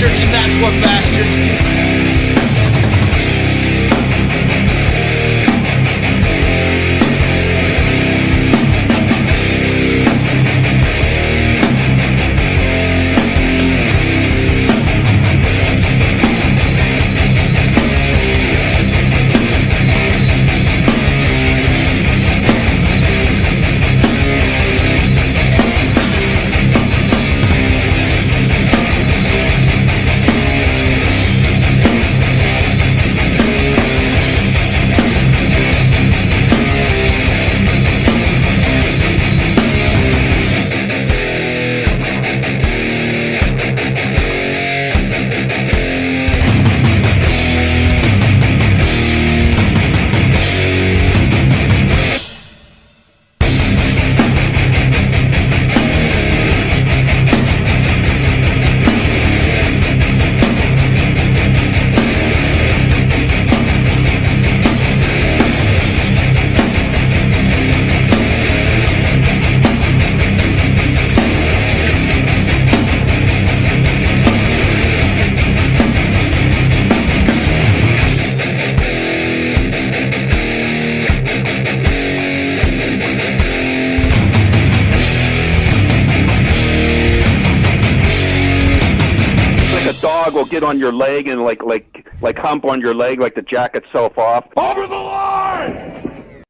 bastards, and that's what bastards. Dog will get on your leg and like hump on your leg like to jack itself off. Over the line!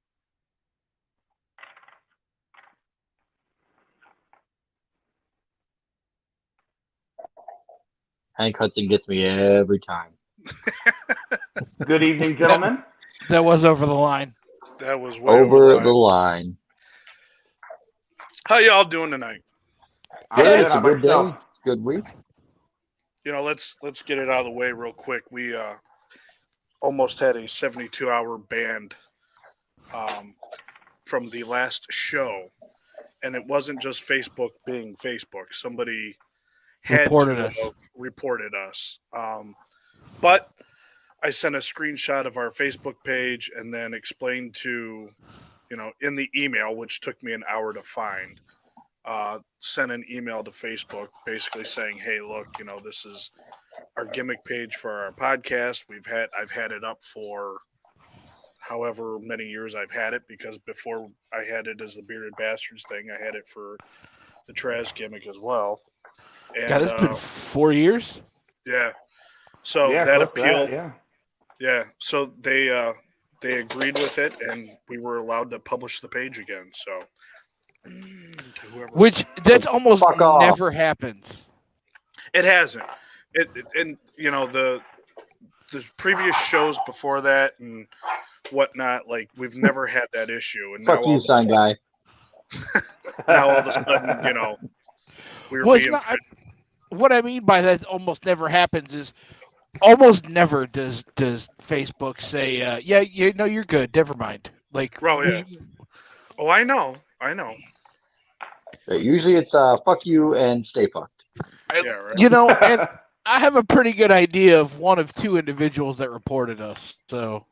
Hank Hudson gets me every time. Good evening, gentlemen. That was over the line. That was way Over the line. How y'all doing tonight? Yeah, it's a good day. It's a good week. You know, let's get it out of the way real quick. We almost had a 72-hour ban from the last show, and it wasn't just Facebook being Facebook. Somebody had reported us. But I sent a screenshot of our Facebook page and then explained to, in the email, which took me an hour to find. Sent an email to Facebook basically saying, hey, look, this is our gimmick page for our podcast. I've had it up for however many years I've had it, because before I had it as the Bearded Bastards thing, I had it for the Trash gimmick as well. And, God, it's been 4 years? Yeah. So that appealed. Yeah. So they agreed with it, and we were allowed to publish the page again. So. Which that almost never happens. It hasn't. And the previous shows before that and whatnot, like we've never had that issue. And fuck now you, sign guy. Now all of a sudden, we're being. What I mean by that almost never happens is almost never does Facebook say, you're good, never mind. Like, yeah. Oh, I know. Usually it's fuck you and stay fucked. Yeah, right. And I have a pretty good idea of one of two individuals that reported us. So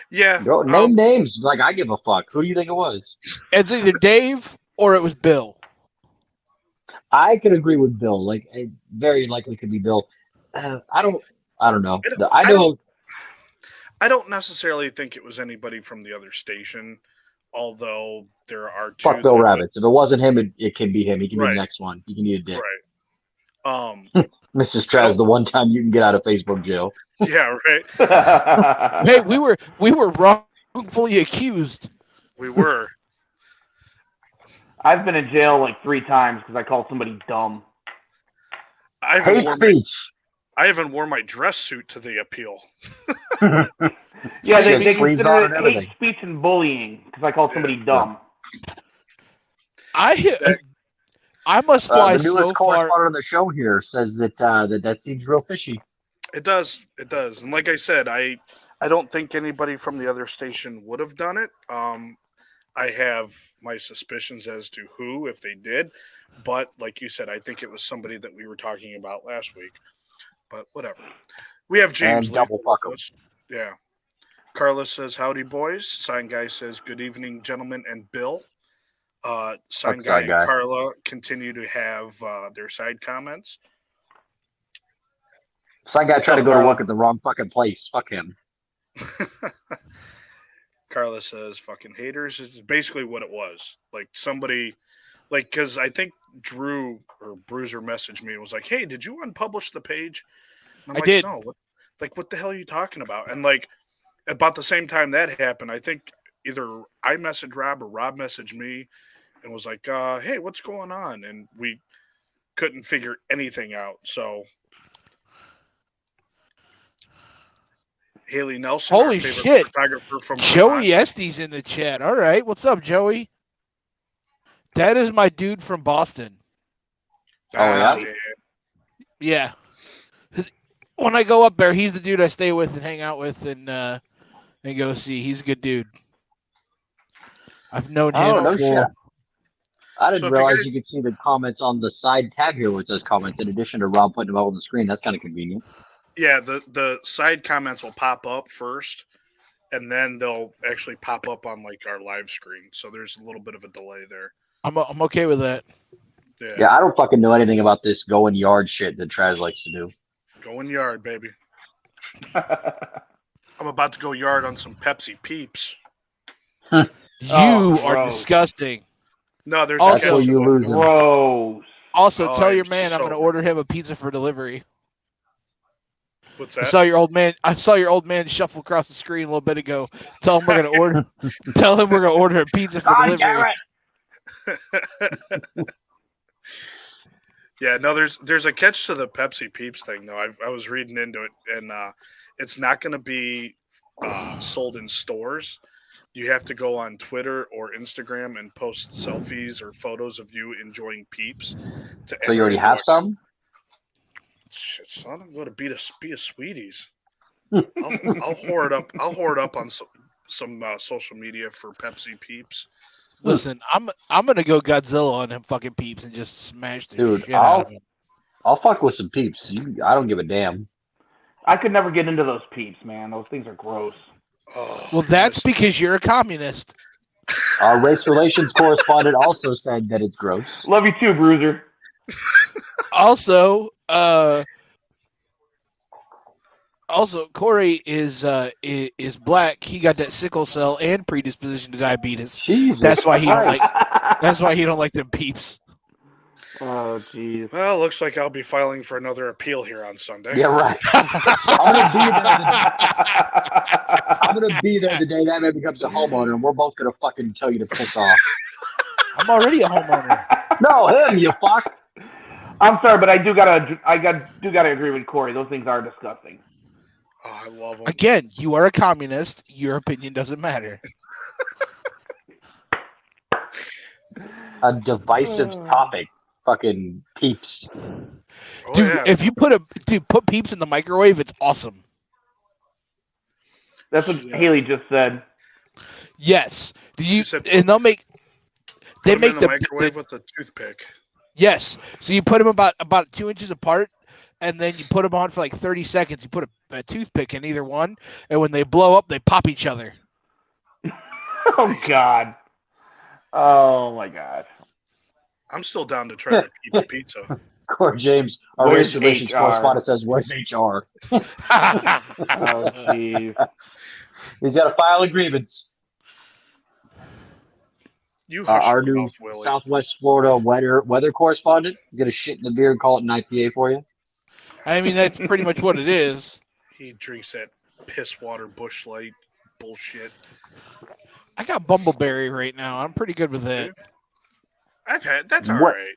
yeah, name names. Like, I give a fuck. Who do you think it was? It's either Dave or it was Bill. I could agree with Bill. Like, it very likely could be Bill. I don't know. I don't necessarily think it was anybody from the other station. Although there are two. Fuck Bill Rabbits. If it wasn't him, it can be him. He can be the next one. He can eat a dick. Right. Mrs. Traz, the one time you can get out of Facebook jail. Yeah, right. Hey, we were wrongfully accused. We were. I've been in jail like 3 times because I called somebody dumb. Hate speech. I even wore my dress suit to the appeal. Yeah, they consider it hate speech and bullying because I called somebody dumb. I must fly the newest so far. correspondent on the show here says that seems real fishy. It does, and like I said, I don't think anybody from the other station would have done it. I have my suspicions as to who, if they did, but like you said, I think it was somebody that we were talking about last week. But whatever. We have James. And double fuck 'em. Yeah. Carlos says, howdy, boys. Sign Guy says, good evening, gentlemen and Bill. Sign Guy and Carla continue to have their side comments. Some guy tried to go to work at the wrong fucking place. Fuck him. Carla says, "Fucking haters" is basically what it was. Like somebody, like because I think Drew or Bruiser messaged me and was like, "Hey, did you unpublish the page?" And I'm I like, did. No. What the hell are you talking about? And like about the same time that happened, I think either I messaged Rob or Rob messaged me and was like, "Hey, what's going on?" And we couldn't figure anything out. So. Haley Nelson, Holy our favorite shit. photographer from Joey Estes in the chat. All right. What's up, Joey? That is my dude from Boston. Boston. Yeah. When I go up there, he's the dude I stay with and hang out with and go see. He's a good dude. I've known him before. I didn't realize you could see the comments on the side tab here where it says comments in addition to Rob putting them up on the screen. That's kind of convenient. Yeah, the side comments will pop up first, and then they'll actually pop up on like our live screen. So there's a little bit of a delay there. I'm okay with that. Yeah, I don't fucking know anything about this going yard shit that Traz likes to do. Going yard, baby. I'm about to go yard on some Pepsi Peeps. You are disgusting. No, there's also you losing. Gross. Also, tell your man I'm going to order him a pizza for delivery. What's that? I saw your old man shuffle across the screen a little bit ago. Tell him we're going to order. Tell him we're going to order a pizza for delivery. Yeah, no, there's a catch to the Pepsi Peeps thing though. I was reading into it, and it's not going to be sold in stores. You have to go on Twitter or Instagram and post selfies or photos of you enjoying Peeps. So you already have some? Shit, son, I'm going to be a Sweeties. I'll hoard up. I'll hoard up on some social media for Pepsi Peeps. Listen, I'm gonna go Godzilla on them fucking Peeps and just smash the shit out of them. I'll fuck with some Peeps. I don't give a damn. I could never get into those Peeps, man. Those things are gross. Oh, well, that's because you're a communist. Our race relations correspondent also said that it's gross. Love you too, Bruiser. Also, Corey is black. He got that sickle cell and predisposition to diabetes. Jesus that's why he don't Christ. like. That's why he don't like them Peeps. Oh, jeez. Well, looks like I'll be filing for another appeal here on Sunday. Yeah, right. I'm gonna be there the day that man becomes a homeowner, and we're both gonna fucking tell you to piss off. I'm already a homeowner. No, him, you fuck. I'm sorry, but I do gotta agree with Corey. Those things are disgusting. Oh, I love them. Again, you are a communist. Your opinion doesn't matter. A divisive topic. Fucking Peeps. Oh, Dude, yeah. if you put Peeps in the microwave, it's awesome. That's what Haley just said. Yes. Said, and they'll make in the microwave with a toothpick. Yes. So you put them about 2 inches apart, and then you put them on for like 30 seconds. You put a toothpick in either one, and when they blow up, they pop each other. Oh God. Oh my God. I'm still down to try the Peeps pizza. Corey James, our race relations correspondent, says, "Where's HR?" Oh jeez. He's got to file a grievance. You our new Southwest Florida weather correspondent is gonna shit in the beer and call it an IPA for you. I mean, that's pretty much what it is. He drinks that piss water Busch Light bullshit. I got Bumbleberry right now. I'm pretty good with that. That's all right.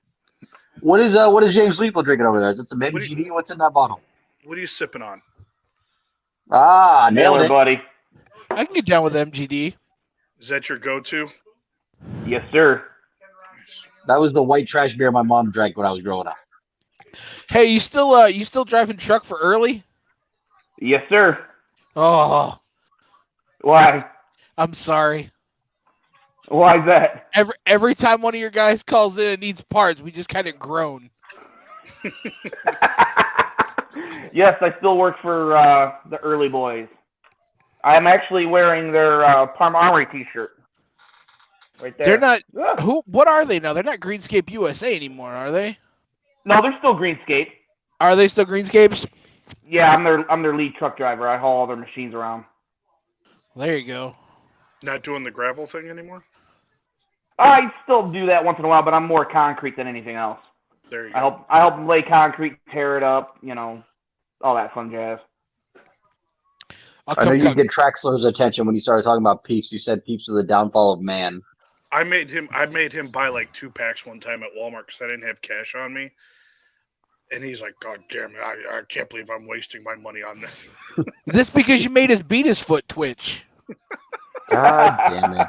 What is James Lethal drinking over there? Is it some MGD? What's in that bottle? What are you sipping on? Ah, nailed it, buddy. I can get down with MGD. Is that your go-to? Yes, sir. That was the white trash beer my mom drank when I was growing up. Hey, you still driving truck for early? Yes, sir. Oh, Why? I'm sorry. Why is that? Every time one of your guys calls in and needs parts, we just kind of groan. Yes, I still work for the Early Boys. I'm actually wearing their Parma Armory T-shirt. Right there. They're not. What are they now? They're not Greenscape USA anymore, are they? No, they're still Greenscape. Are they still Greenscapes? Yeah, I'm their lead truck driver. I haul all their machines around. There you go. Not doing the gravel thing anymore? I still do that once in a while, but I'm more concrete than anything else. There you I go. help them lay concrete, tear it up, all that fun jazz. I know you get Traxler's attention when you started talking about Peeps. He said Peeps are the downfall of man. I made him buy like 2 packs one time at Walmart because I didn't have cash on me. And he's like, God damn it, I can't believe I'm wasting my money on this. This because you made us beat his foot twitch. God damn it.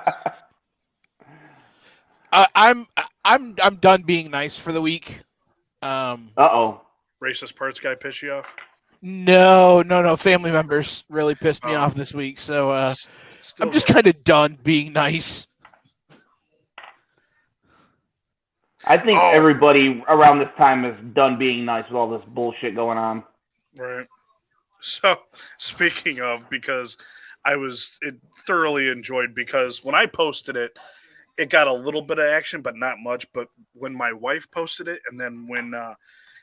I'm done being nice for the week. Uh-oh. Racist parts guy piss you off? No. Family members really pissed me off this week, so Still I'm just kind of done being nice. I think everybody around this time is done being nice with all this bullshit going on. Right. So, speaking of, because it thoroughly enjoyed, because when I posted it, it got a little bit of action, but not much. But when my wife posted it, and then when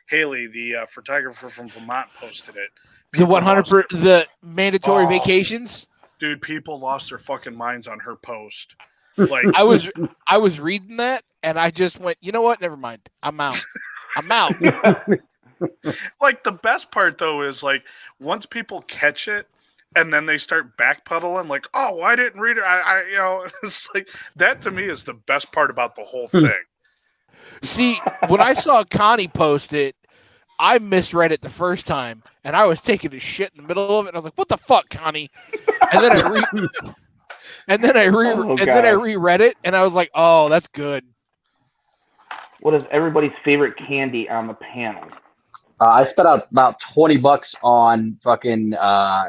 Haley, the photographer from Vermont, posted it, The 100%, the mandatory vacations. Dude, people lost their fucking minds on her post. Like I was reading that, and I just went, you know what? Never mind. I'm out. Like, the best part though is like once people catch it and then they start backpedaling, like, oh, I didn't read it. It's like that to me is the best part about the whole thing. See, when I saw Connie post it, I misread it the first time, and I was taking a shit in the middle of it. And I was like, "What the fuck, Connie?" And then I reread it, and I was like, "Oh, that's good." What is everybody's favorite candy on the panel? I spent out about $20 on fucking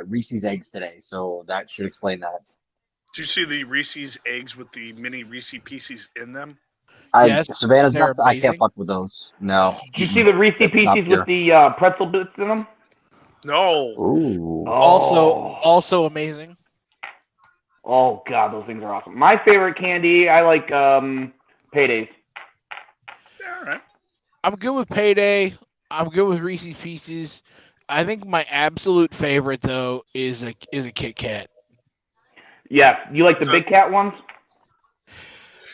Reese's eggs today, so that should explain that. Did you see the Reese's eggs with the mini Reese Pieces in them? Yes, Savannah's they're nuts. I can't amazing. fuck with those. No. Did you see the Reese That's not Pieces pure. with the pretzel bits in them? No. Ooh. Also amazing. Oh god, those things are awesome. My favorite candy, I like Paydays. Yeah, all right. I'm good with Payday. I'm good with Reese's Pieces. I think my absolute favorite though is a Kit Kat. Yeah, you like the Big Cat ones?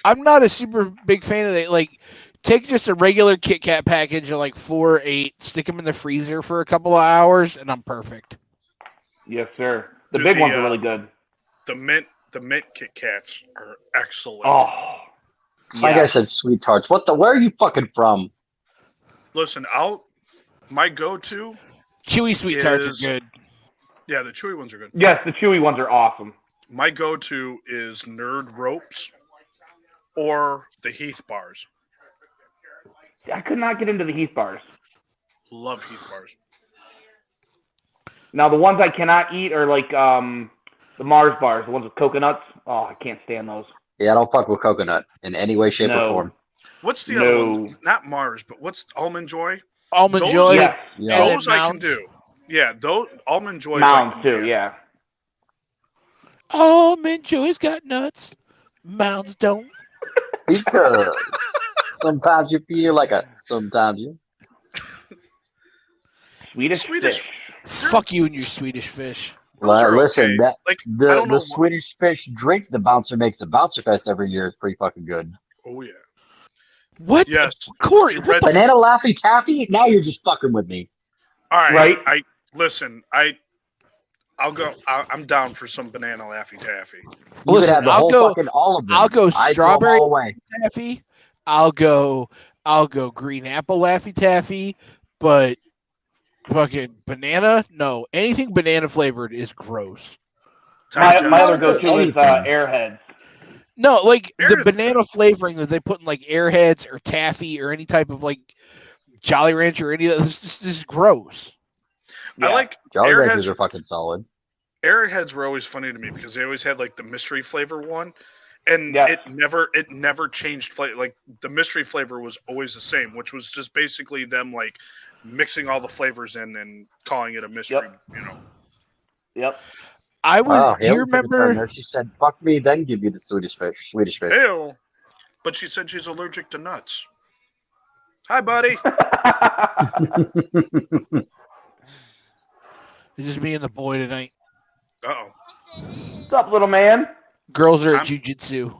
I'm not a super big fan of it. Like, take just a regular Kit Kat package of like 4 or 8, stick them in the freezer for a couple of hours, and I'm perfect. Yes, sir. The Dude, big ones are really good. The mint Kit Kats are excellent. Oh, Like I said, sweet tarts. Where are you fucking from? Listen, my go-to. Chewy sweet tarts are good. Yeah, the chewy ones are good. Yes, the chewy ones are awesome. My go-to is Nerd Ropes or the Heath bars. I could not get into the Heath bars. Love Heath bars. Now the ones I cannot eat are like the Mars bars, the ones with coconuts. Oh, I can't stand those. Yeah, I don't fuck with coconut in any way, shape, or form. What's the other one? Not Mars, but what's Almond Joy? Almond Joy. Yes. Yeah. Those I can do. Yeah, those Almond Joys. Mounds too. Yeah. Almond Joy's got nuts. Mounds don't. Because sometimes you feel like sometimes you. Swedish fish. Fuck you and your Swedish fish. Those are Listen, okay. I don't know the Swedish fish drink the Bouncer makes a Bouncer Fest every year is pretty fucking good. Oh yeah. What? Yes. Corey, You what read the Banana Laffy Taffy? Now you're just fucking with me. All right. Right? I'll go. I'm down for some banana Laffy Taffy. You Listen, could have the I'll whole go- fucking all of them. I'll go I'd throw 'em strawberry all away. Taffy. I'll go green apple Laffy Taffy, but fucking banana? No. Anything banana flavored is gross. Tom My other Johnson. go-to is Anything. Airheads. No, like the Airheads- banana flavoring that they put in like Airheads or Taffy or any type of like Jolly Rancher or any of this is gross. I like Jolly Ranchers Airheads. are fucking solid. Airheads were always funny to me because they always had like the mystery flavor one, and Yes. it never changed flavor. Like the mystery flavor was always the same, which was just basically them like mixing all the flavors in and calling it a mystery. Yep. Yep. I was. Oh, do you Haley took a turn remember? there. She said, "Fuck me, then give you the Swedish fish." Swedish fish. Ew. But she said she's allergic to nuts. Hi, buddy. It's just me and the boy tonight. Uh-oh. What's up, little man? Girls are Tom- at jujitsu.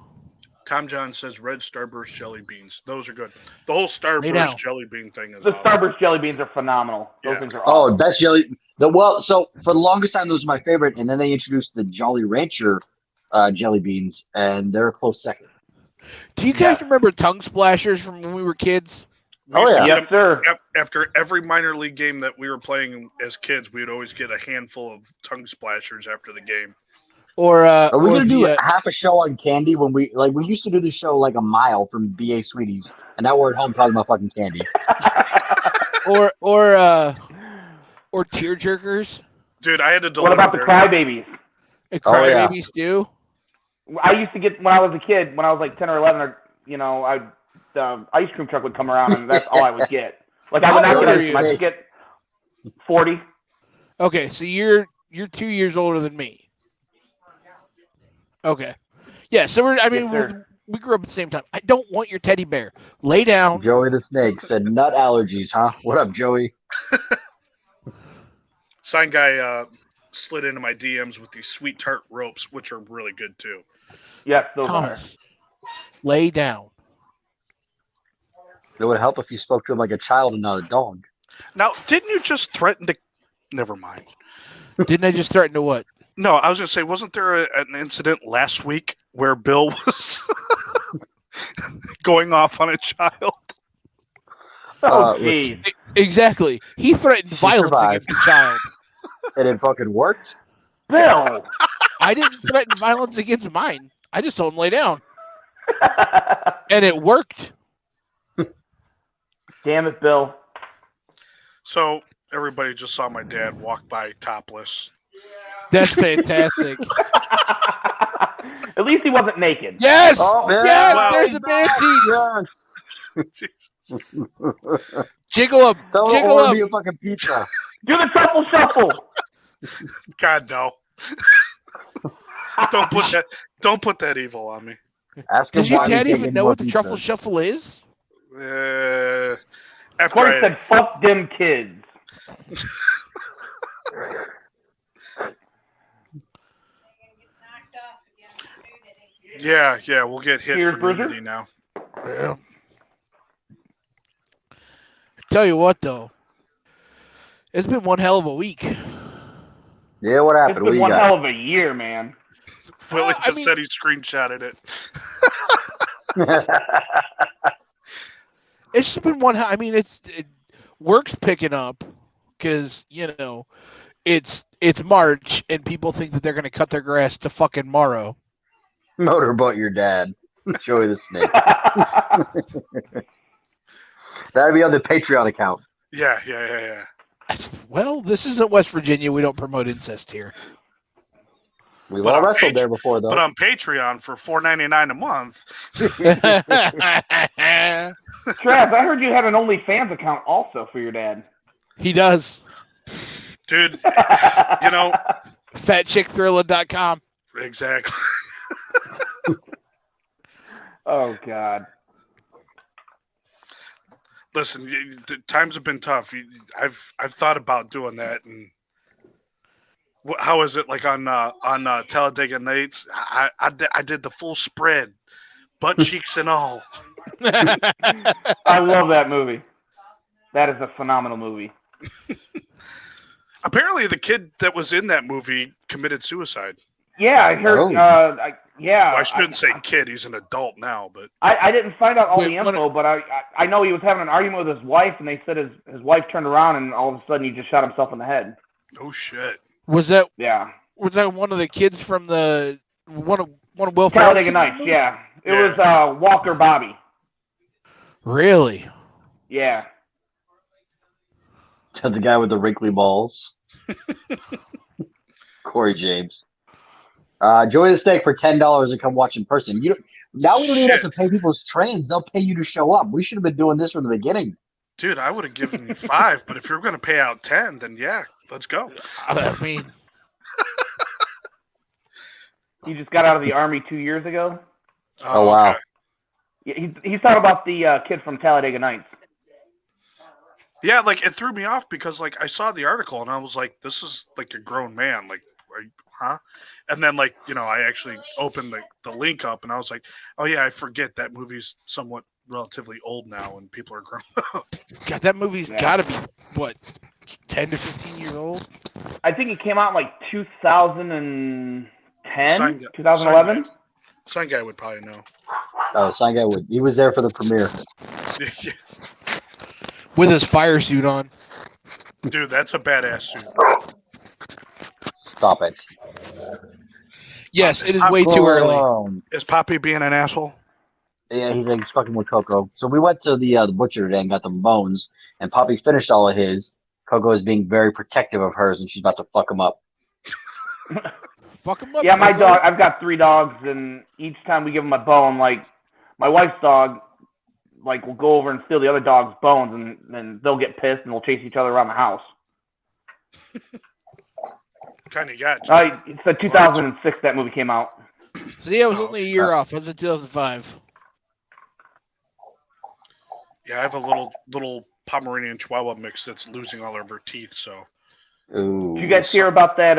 Tom John says red Starburst jelly beans. Those are good. The whole Lay down. Starburst jelly bean thing is The awesome. Starburst jelly beans are phenomenal. Those Yeah. things are Oh, awesome. best jelly. So for the longest time, those were my favorite, and then they introduced the Jolly Rancher jelly beans, and they're a close second. Do you guys remember tongue splashers from when we were kids? We used to yeah. get Yes, sir. after every minor league game that we were playing as kids, we would always get a handful of tongue splashers after the game. Or Are we or gonna do the, half a show on candy when we used to do the show like a mile from BA Sweeties, and now we're at home talking about fucking candy. or tear jerkers? Dude, I had to What deliver about the there. crybabies? And Oh, yeah. crybabies do? I used to get when I was a kid, when I was like 10 or 11, or the ice cream truck would come around, and that's all I would get. Like I would How not old get are ice cream. you? I'd get 40. Okay, so you're 2 years older than me. Okay. Yeah, so Yes, sir. we grew up at the same time. I don't want your teddy bear. Lay down. Joey the Snake said nut allergies, huh? What up, Joey? Sign guy slid into my DMs with these sweet tart ropes, which are really good too. Yes, those are. Thomas. Lay down. It would help if you spoke to him like a child and not a dog. Now, didn't you just threaten to? Never mind. Didn't I just threaten to what? No, I was going to say, wasn't there an incident last week where Bill was going off on a child? Oh, listen. jeez. Exactly. He threatened violence survived. against the child. And it fucking worked. Bill. I didn't threaten violence against mine. I just told him lay down. And it worked. Damn it, Bill. So everybody just saw my dad walk by topless. That's fantastic. At least he wasn't naked. Yes! Oh, yeah. Yes! Well- There's the man teeth. Jesus. Jiggle up. Don't Jiggle order up. me a fucking pizza. Do the truffle shuffle. God, no. Don't put that evil on me. Ask him Does your why we dad can't even get know more what the pizza. truffle shuffle is? After Corey said, fuck them kids. yeah, we'll get hit Cheers, for Bruiser. nudity now. Yeah. Tell you what, though. It's been one hell of a week. Yeah, what It's happened? What been you one got? hell of a year, man. Willie I just mean- said he screenshotted it. It's just been one. I mean, work's picking up because it's March and people think that they're going to cut their grass to fucking morrow. Motorboat your dad. Joey the Snake. That'd be on the Patreon account. Yeah. Well, this isn't West Virginia. We don't promote incest here. We've But all on wrestled there before, though. But on Patreon for $4.99 a month. Trav, I heard you had an OnlyFans account also for your dad. He does. Dude, FatChickThriller.com. exactly. Oh, God. Listen, the times have been tough. I've thought about doing that, and how is it like on Talladega Nights? I did the full spread, butt cheeks and all. I love that movie. That is a phenomenal movie. Apparently, the kid that was in that movie committed suicide. Yeah, I heard. Oh. Well, I shouldn't say kid; he's an adult now. But I didn't find out all Wait, the what- info, but I know he was having an argument with his wife, and they said his wife turned around, and all of a sudden he just shot himself in the head. oh shit! Was that Yeah, one of the kids from the one of Will Ferrell's Talladega kids in the Nights. movie? Yeah, it Yeah. was Walker Bobby. Really? Yeah, The guy with the wrinkly balls. Corey James. Joey the Snake for $10 and come watch in person. Now we don't even have to pay people's trains. They'll pay you to show up. We should have been doing this from the beginning. Dude, I would have given you 5, but if you're going to pay out 10, then yeah, let's go. I mean, he just got out of the army 2 years ago. Oh, wow. okay. Yeah, he's talking about the kid from Talladega Nights. Yeah, like it threw me off because like I saw the article and I was like, this is like a grown man, like, huh? And then like I actually opened the link up and I was like, oh yeah, I forget that movie's somewhat relatively old now and people are grown up. God, that movie's got to be what 10 to 15 years old. I think it came out in like 2010, 2011. Sun Guy would probably know. Oh, Sun Guy would. He was there for the premiere. With his fire suit on. Dude, that's a badass suit. Stop it. Yes, it is way too early. Is Poppy being an asshole? Yeah, he's fucking with Coco. So we went to the butcher today and got the bones, and Poppy finished all of his. Coco is being very protective of hers, and she's about to fuck him up. Fuck him up. Yeah, my dog. I've got 3 dogs, and each time we give them a bone, like my wife's dog, like will go over and steal the other dog's bones, and then they'll get pissed and we'll chase each other around the house. Kind of got. It's the 2006 that movie came out. See, I was only a year off. I was in 2005. Yeah, I have a little Pomeranian Chihuahua mix that's losing all of her teeth. So. Ooh. Did you guys hear about that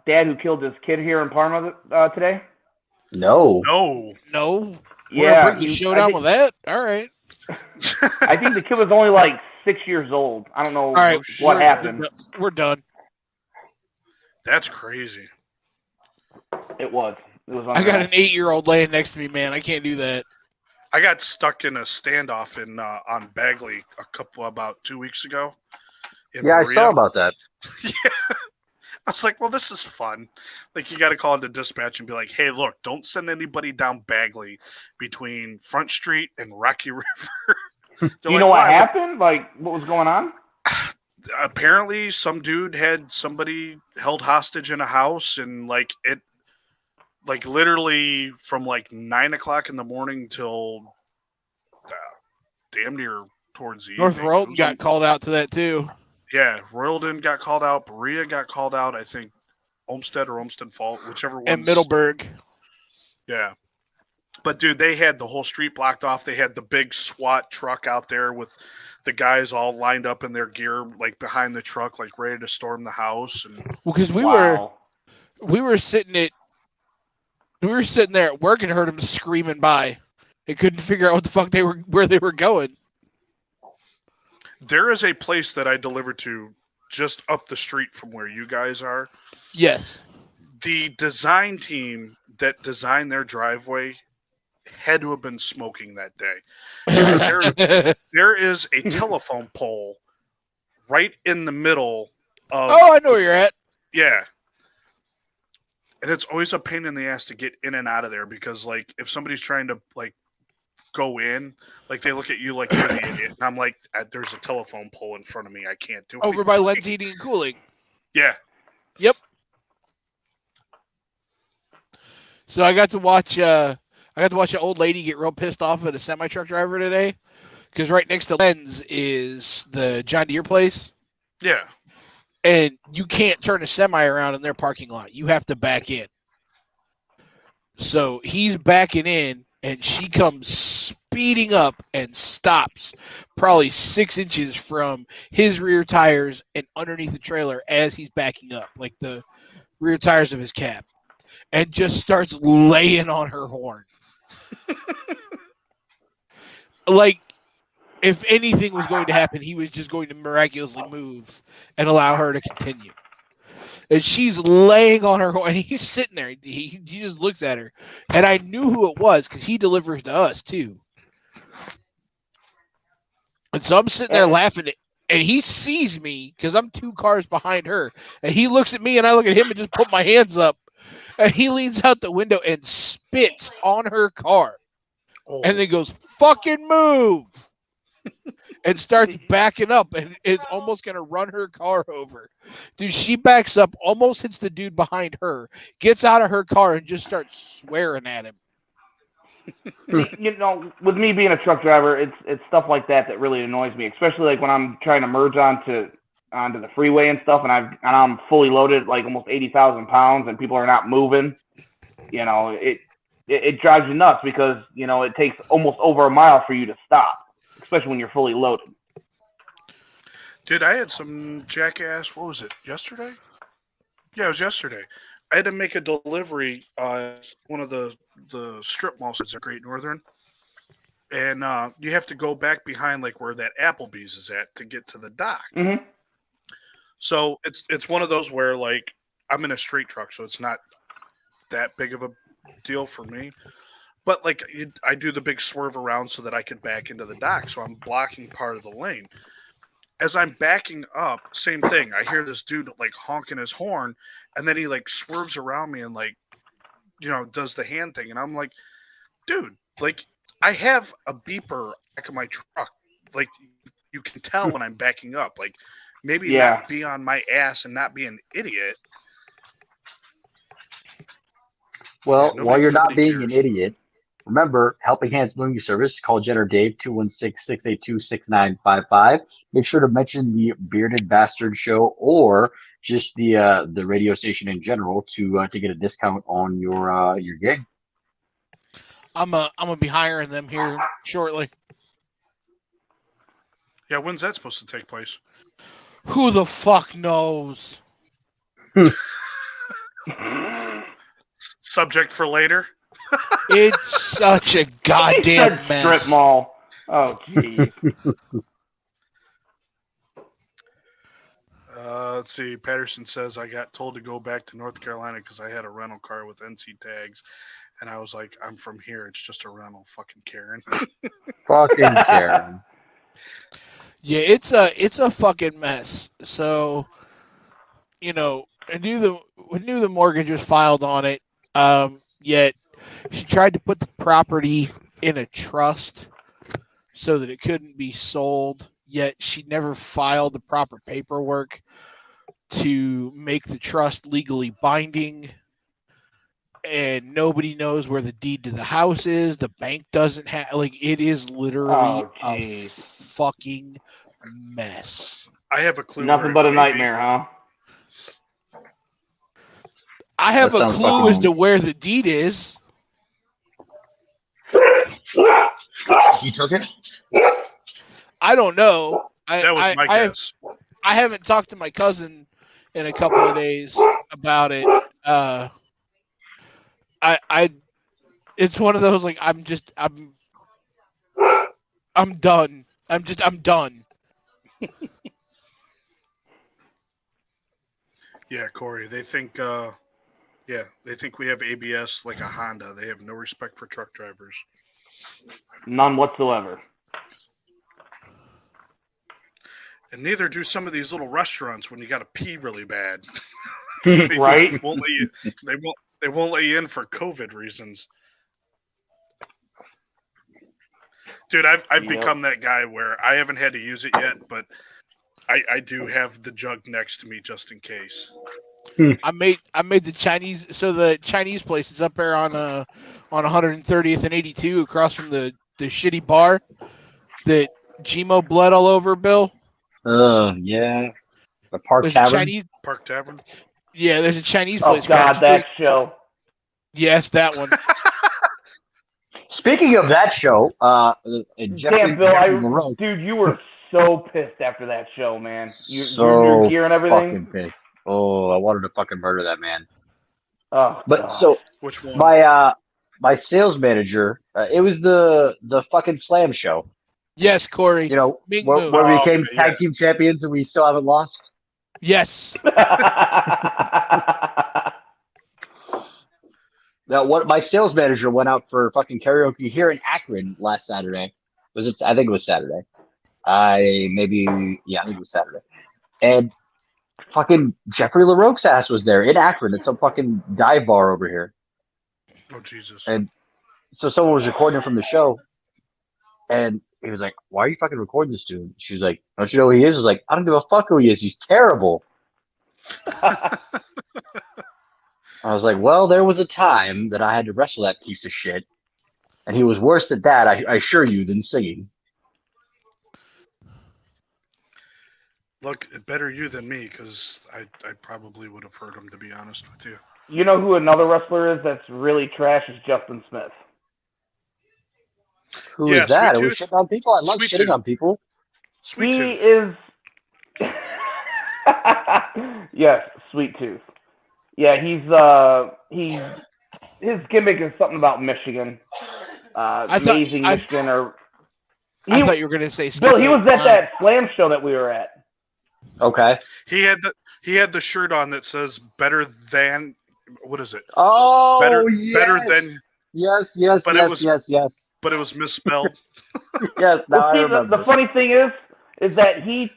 dad who killed his kid here in Parma today? No. No. Yeah. We're bring the showdown with that? All right. I think the kid was only like 6 years old. I don't know what happened. We're done. That's crazy. It was. I got an 8-year-old laying next to me, man. I can't do that. I got stuck in a standoff on Bagley about 2 weeks ago. Yeah, Maria. I saw about that. Yeah. I was like, well, this is fun. Like, you got to call into dispatch and be like, hey, look, don't send anybody down Bagley between Front Street and Rocky River. Do you know what happened? Like, what was going on? Apparently, some dude had somebody held hostage in a house, and literally from 9 o'clock in the morning till damn near towards the North evening. Royalton got called out to that too. Yeah, Royalton got called out. Berea got called out. I think Olmsted or Olmsted Fault, whichever one. And Middleburg. Yeah. But, dude, they had the whole street blocked off. They had the big SWAT truck out there with the guys all lined up in their gear, behind the truck, ready to storm the house. And well, because we were sitting there at work and heard them screaming by. They couldn't figure out what the fuck where they were going. There is a place that I delivered to just up the street from where you guys are. Yes. The design team that designed their driveway had to have been smoking that day. Because there is a telephone pole right in the middle of... Oh, I know where you're at. Yeah. And it's always a pain in the ass to get in and out of there because, if somebody's trying to, go in, they look at you like you're the idiot. And I'm like, there's a telephone pole in front of me. I can't do it. Over by Lens Heating and Cooling. Yeah. Yep. So I got to watch an old lady get real pissed off at a semi-truck driver today because right next to Lens is the John Deere place. Yeah. And you can't turn a semi around in their parking lot. You have to back in. So he's backing in, and she comes speeding up and stops probably 6 inches from his rear tires and underneath the trailer as he's backing up, the rear tires of his cab, and just starts laying on her horn. If anything was going to happen, he was just going to miraculously move and allow her to continue. And she's laying on her horn, and he's sitting there. He just looks at her. And I knew who it was because he delivers to us, too. And so I'm sitting there laughing, and he sees me because I'm 2 cars behind her. And he looks at me, and I look at him and just put my hands up. And he leans out the window and spits on her car. Oh. And then goes, fucking move! And starts backing up and is almost going to run her car over. Dude, she backs up, almost hits the dude behind her, gets out of her car and just starts swearing at him. With me being a truck driver, it's stuff like that really annoys me, especially when I'm trying to merge onto the freeway and stuff, and I'm fully loaded, almost 80,000 pounds, and people are not moving. It drives you nuts because it takes almost over a mile for you to stop, especially when you're fully loaded. Dude, I had some jackass. What was it? Yesterday? Yeah, it was yesterday. I had to make a delivery. One of the strip malls at Great Northern, and you have to go back behind like where that Applebee's is at to get to the dock. Mm-hmm. So it's one of those where like I'm in a straight truck, so it's not that big of a deal for me. But like I do the big swerve around so that I could back into the dock, so I'm blocking part of the lane. As I'm backing up, same thing. I hear this dude like honking his horn, and then he like swerves around me and like, does the hand thing, and I'm like, dude, like I have a beeper back of my truck. Like you can tell when I'm backing up. Like maybe not be on my ass and not be an idiot. Well, Yeah, while you're not being cares. an idiot, remember, Helping Hands Moving Service. Call Jen or Dave, 216-682-6955. Make sure to mention the Bearded Bastard Show or just the radio station in general to get a discount on your gig. I'm gonna be hiring them here shortly. Yeah, when's that supposed to take place? Who the fuck knows? Subject for later. It's such a goddamn mess. Strip mall. Oh, geez. Let's see. Patterson says, I got told to go back to North Carolina because I had a rental car with NC tags. And I was like, I'm from here. It's just a rental. Fucking Karen. Fucking Karen. Yeah, it's a fucking mess. So, I knew the mortgage was filed on it. Yet she tried to put the property in a trust so that it couldn't be sold. Yet she never filed the proper paperwork to make the trust legally binding. And nobody knows where the deed to the house is. The bank doesn't have, it is literally a fucking mess. I have a clue. Nothing but a nightmare, huh? I have That a sounds clue as fucking- to where the deed is. He took it? I don't know. That was my guess. I haven't talked to my cousin in a couple of days about it. It's one of those I'm done. I'm done. Yeah, Corey. They think they think we have ABS like a Honda. They have no respect for truck drivers. None whatsoever. And neither do some of these little restaurants when you got to pee really bad. Right? They won't let you in for COVID reasons. Dude, I've become that guy where I haven't had to use it yet, but I do have the jug next to me just in case. I made the Chinese. So the Chinese place is up there on 130th and 82 across from the shitty bar that Gmo bled all over. Bill. Yeah. The Park There's Tavern. a Chinese. Park Tavern. Yeah, there's a Chinese Oh, place. God, that show. Yes, that one. Speaking of that show, Damn, Bill, Jeffrey dude, you were so pissed after that show, man. so your gear and everything. fucking pissed. Oh, I wanted to fucking murder that man. Oh, But God. so Which one? my sales manager, it was the fucking Slam show. Yes, Corey. Big Where move. we Oh, became yeah. tag team champions and we still haven't lost. Yes. Now, what my sales manager went out for fucking karaoke here in Akron last Saturday. I think it was Saturday. I think it was Saturday. And fucking Jeffrey LaRoque's ass was there in Akron at some fucking dive bar over here. Oh, Jesus. And so someone was recording from the show, and he was like, "Why are you fucking recording this dude?" She was like, "Don't you know who he is?" I was like, "I don't give a fuck who he is. He's terrible." I was like, "Well, there was a time that I had to wrestle that piece of shit, and he was worse at that, I assure you, than singing." Look, better you than me, because I probably would have heard him, to be honest with you. You know who another wrestler is that's really trash is Justin Smith. Who Yeah, is that? Are Sweet we Tooth. shitting on people? I love Sweet shitting Tooth. on people. Sweet He Tooth. is Yes, Sweet Tooth. Yeah, he's his gimmick is something about Michigan. Amazing Michigan, or I thought you were going to say Bill. He was at that Slam show that we were at. Okay. He had the shirt on that says "better than." What is it? Oh, better than. Yes. But it was misspelled. Yes. Now I See, remember. the funny thing is that he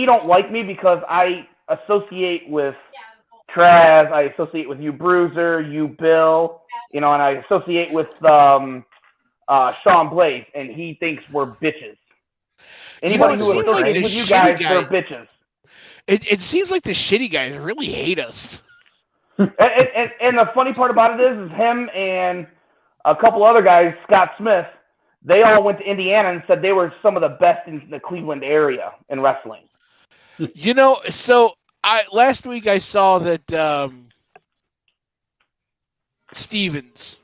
don't like me because I associate with Traz, I associate with you, Bruiser, you, Bill, and I associate with Sean Blaze, and he thinks we're bitches. Anybody who associates with you guys, they're bitches. It seems like the shitty guys really hate us. And the funny part about it is him and a couple other guys, Scott Smith, they all went to Indiana and said they were some of the best in the Cleveland area in wrestling. So last week I saw that Stevens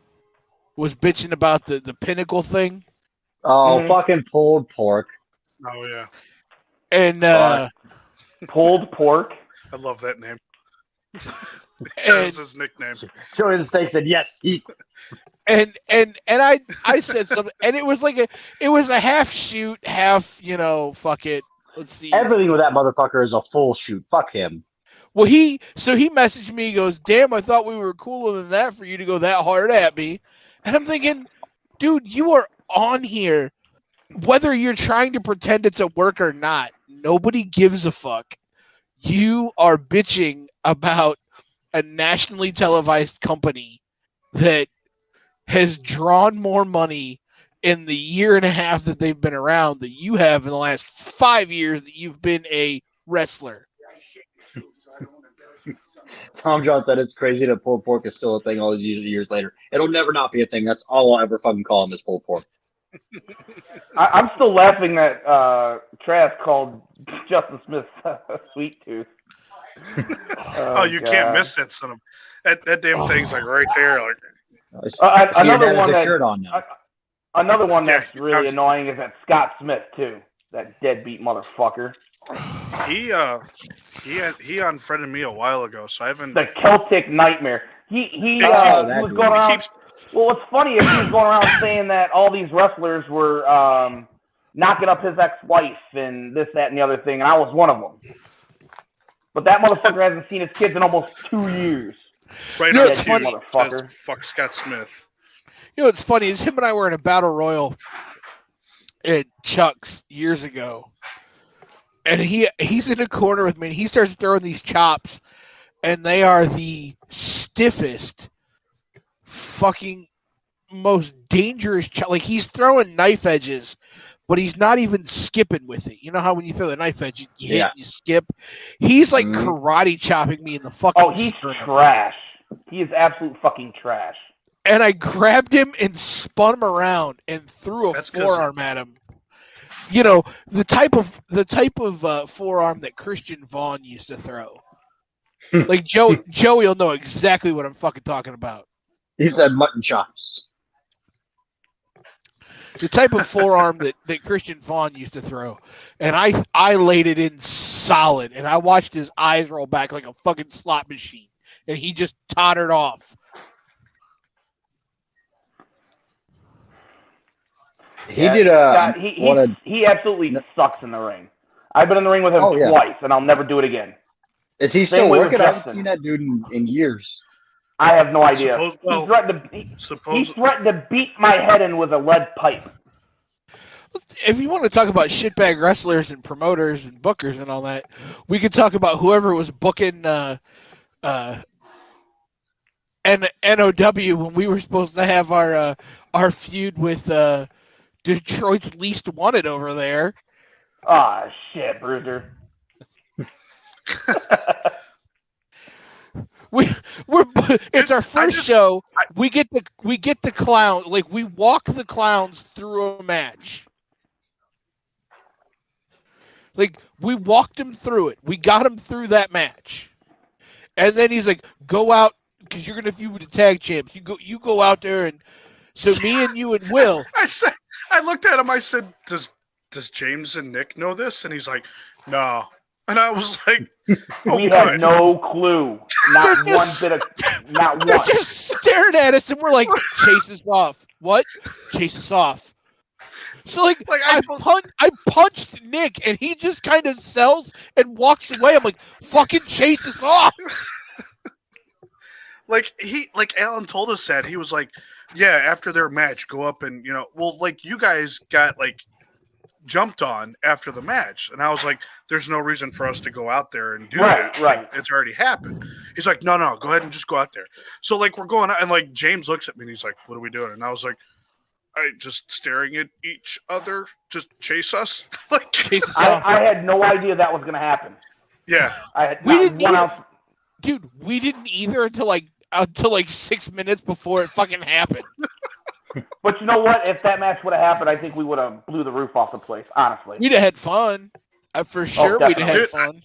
was bitching about the Pinnacle thing. Oh, fucking pulled pork. Oh yeah. And pulled pork. I love that name. That's his nickname. Joey the Steak said yes. And I said something, and it was a half shoot, half fuck it. Let's see. Everything with that motherfucker is a full shoot. Fuck him. Well, he messaged me. He goes, "Damn, I thought we were cooler than that for you to go that hard at me." And I'm thinking, dude, you are on here, whether you're trying to pretend it's a work or not. Nobody gives a fuck. You are bitching about a nationally televised company that has drawn more money in the year and a half that they've been around than you have in the last 5 years that you've been a wrestler. Tom John said it's crazy that pulled pork is still a thing all these years later. It'll never not be a thing. That's all I'll ever fucking call him is pulled pork. I'm still laughing that Trask called Justin Smith Sweet Tooth. Oh, you can't miss that son of that damn thing's like right there. Like Another one that's really annoying is that Scott Smith too. That deadbeat motherfucker. He unfriended me a while ago, so I haven't. The Celtic Nightmare. He was going around. Well, what's funny is he was going around saying that all these wrestlers were knocking up his ex-wife and this, that, and the other thing, and I was one of them. But that motherfucker hasn't seen his kids in almost 2 years. Right on cue, motherfucker. Fuck Scott Smith. What's funny is him and I were in a battle royal at Chuck's years ago, and he's in a corner with me, and he starts throwing these chops, and they are the stiffest, fucking most dangerous chop. Like, he's throwing knife edges, but he's not even skipping with it. You know how when you throw the knife edge, you hit, you skip. He's like karate chopping me in the fucking. Oh, he's trash. He is absolute fucking trash. And I grabbed him and spun him around and threw a forearm at him. The type of forearm that Christian Vaughn used to throw. Like Joey will know exactly what I'm fucking talking about. He said mutton chops. The type of forearm that Christian Vaughn used to throw. And I laid it in solid, and I watched his eyes roll back like a fucking slot machine. And he just tottered off. He absolutely sucks in the ring. I've been in the ring with him twice, and I'll never do it again. Is he still working? I haven't seen that dude in years. I have no idea. He threatened to beat my head in with a lead pipe. If you want to talk about shitbag wrestlers and promoters and bookers and all that, we could talk about whoever was booking NOW when we were supposed to have our feud with Detroit's Least Wanted over there. Ah, shit, Bruiser. It's our first show. We get the clown, like we walk the clowns through a match. Like we walked him through it. We got him through that match. And then he's like, "Go out because you're gonna feud with the tag champs. You go out there." And so me and you and Will. I looked at him. I said, "Does James and Nick know this?" And he's like, "No." And I was like, oh, We good. had no clue. Not one bit of, not They're one. just staring at us, and we're like, "Chase us off." What? Chase us off. So like I punched Nick, and he just kind of sells and walks away. I'm like, "Fucking chase us off!" Like Alan told us that he was like, yeah, after their match, go up and well, like you guys got like jumped on after the match, and I was like, there's no reason for us to go out there and do that. Right. It's already happened. He's like, no, go ahead and just go out there. So like we're going out, and like James looks at me and he's like, what are we doing? And I was like, I just staring at each other, just chase us. Like Chase us off. I had no idea that was going to happen. yeah. I had We not didn't one either. ounce. Dude, we didn't either until like 6 minutes before it fucking happened. But you know what? If that match would have happened, I think we would have blew the roof off the place, honestly. We'd have had fun. For sure, we'd have had Dude, fun.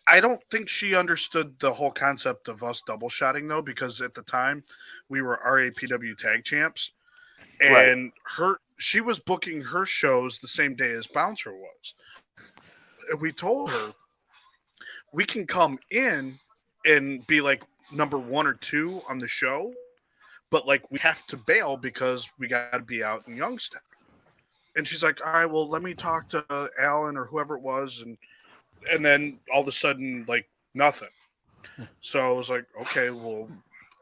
I don't think she understood the whole concept of us double shotting though, because at the time we were RAPW tag champs, and she was booking her shows the same day as Bouncer was. And we told her we can come in and be like number 1 or 2 on the show, but like we have to bail because we got to be out in Youngstown. And she's like, all right, well, let me talk to Alan or whoever it was, and then all of a sudden, like, nothing. So I was like, okay, well,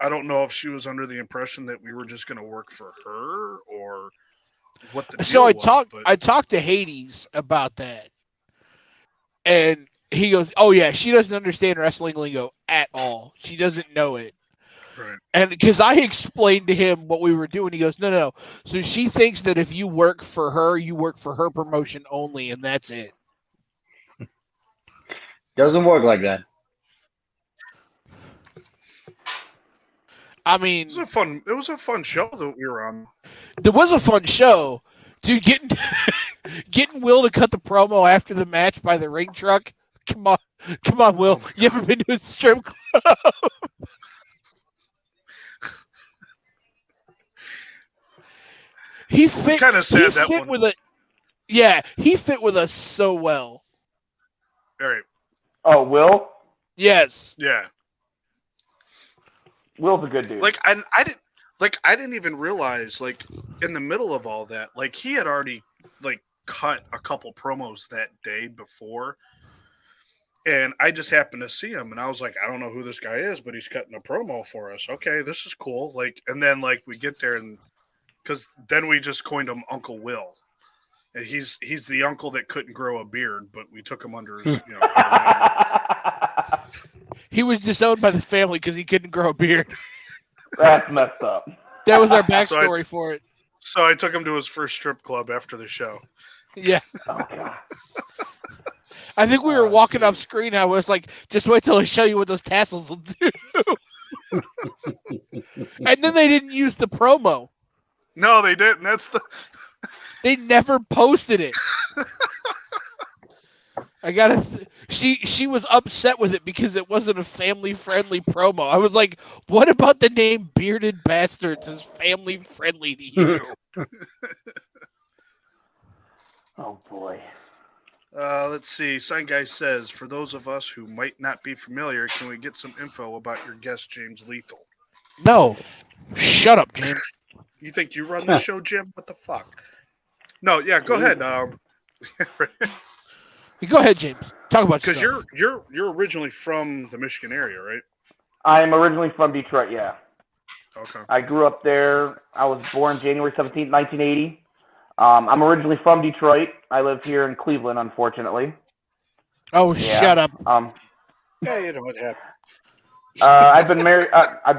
I don't know if she was under the impression that we were just going to work for her or what the deal So was. I talked to Hades about that, and he goes, "Oh yeah, she doesn't understand wrestling lingo at all. She doesn't know it." Right. And because I explained to him what we were doing, he goes, "No. So she thinks that if you work for her, you work for her promotion only, and that's it." Doesn't work like that. I mean, It was a fun show that we were on. there was a fun show, dude. Getting Will to cut the promo after the match by the ring truck. Come on, Will. You ever been to a strip club? He fit. Kinda sad he that fit one. with it. Yeah, he fit with us so well. All right. Oh, Will? Yes. Yeah. Will's a good dude. Like, I didn't even realize, like, in the middle of all that, like, he had already, like, cut a couple promos that day before. And I just happened to see him, and I was like, I don't know who this guy is, but he's cutting a promo for us. Okay, this is cool. Like, and then, like, we get there, and because then we just coined him Uncle Will. And he's the uncle that couldn't grow a beard, but we took him under his, He was disowned by the family because he couldn't grow a beard. That's messed up. That was our backstory for it. So I took him to his first strip club after the show. Yeah. Oh, God. I think we were walking off screen. I was like, just wait till I show you what those tassels will do. And then they didn't use the promo. No, they didn't. That's the. They never posted it. I gotta. She was upset with it because it wasn't a family-friendly promo. I was like, "What about the name Bearded Bastards is family-friendly to you?" Oh, boy. Let's see. Sign Guy says, for those of us who might not be familiar, can we get some info about your guest, James Lethal? No, shut up, James. You think you run the show, Jim? What the fuck? No, yeah, go ahead. Go ahead, James. Talk about Because yourself. you're originally from the Michigan area, right? I'm originally from Detroit, yeah. Okay. I grew up there. I was born January 17th, 1980. I'm originally from Detroit. I live here in Cleveland, unfortunately. Oh, Yeah. shut up. Yeah, you know what happened. I've been married. I've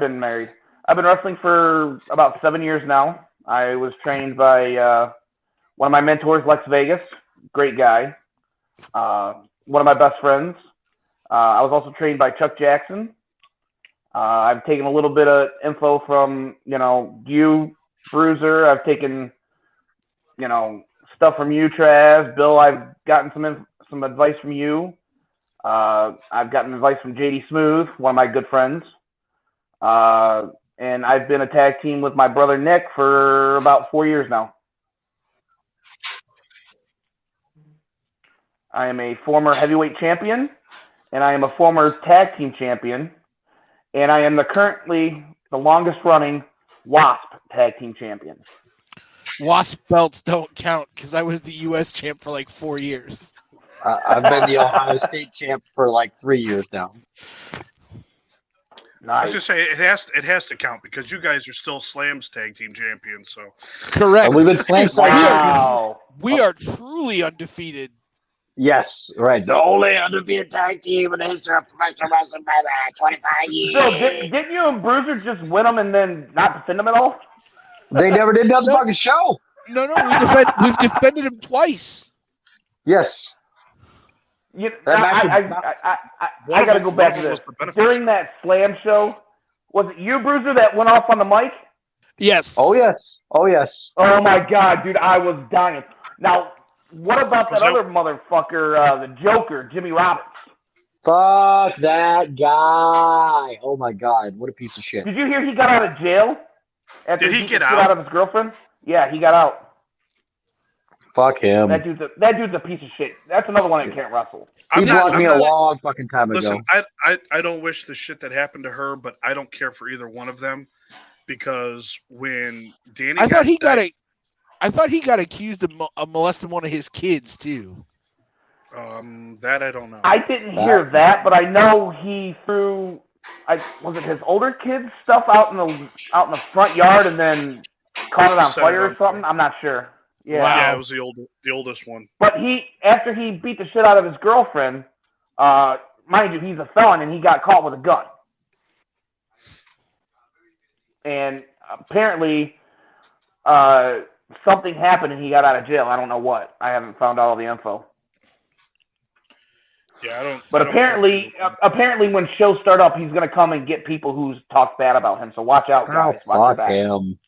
been wrestling for about 7 years now. I was trained by one of my mentors, Lex Vegas. Great guy. One of my best friends. I was also trained by Chuck Jackson. I've taken a little bit of info from, you, Bruiser. I've taken, stuff from you, Trav. Bill, I've gotten some advice from you. I've gotten advice from JD Smooth, one of my good friends. And I've been a tag team with my brother Nick for about 4 years now. I am a former heavyweight champion, and I am a former tag team champion, and I am currently the longest running WASP tag team champion. WASP belts don't count because I was the U.S. champ for like 4 years. I've been the Ohio State champ for like 3 years now. I was just say it has to count because you guys are still Slams tag team champions. So Correct. We've been playing for years. Wow. We are truly undefeated. Yes, right. The only undefeated tag team in the history of professional wrestling by 25 years. So didn't you and Bruiser just win them and then not defend them at all? They never did another fucking show. No, we've defended him twice. Yes. You, That match I got to go back to this. During that Slam show, was it you, Bruiser, that went off on the mic? Yes. Oh, yes. Oh, yes. Oh, my God, dude, I was dying. Now, what about that other motherfucker, the Joker, Jimmy Roberts? Fuck that guy. Oh, my God. What a piece of shit. Did you hear he got out of jail? After Did he get out of his girlfriend? Yeah, he got out. Fuck him. That dude's a piece of shit. That's another one that can't wrestle. He blocked me a long fucking time ago. Listen, I don't wish the shit that happened to her, but I don't care for either one of them because when Danny, I thought he got accused of molesting one of his kids too. That I don't know. I didn't hear that, but I know he threw. Was it his older kids' stuff out in the front yard and then caught it on fire or something? I'm not sure. Yeah. Wow. Yeah, it was the oldest one. But after he beat the shit out of his girlfriend, mind you, he's a felon and he got caught with a gun. And apparently, something happened and he got out of jail. I don't know what. I haven't found out all the info. Yeah, I don't. But apparently, when shows start up, he's gonna come and get people who talk bad about him. So watch out, guys. Fuck him.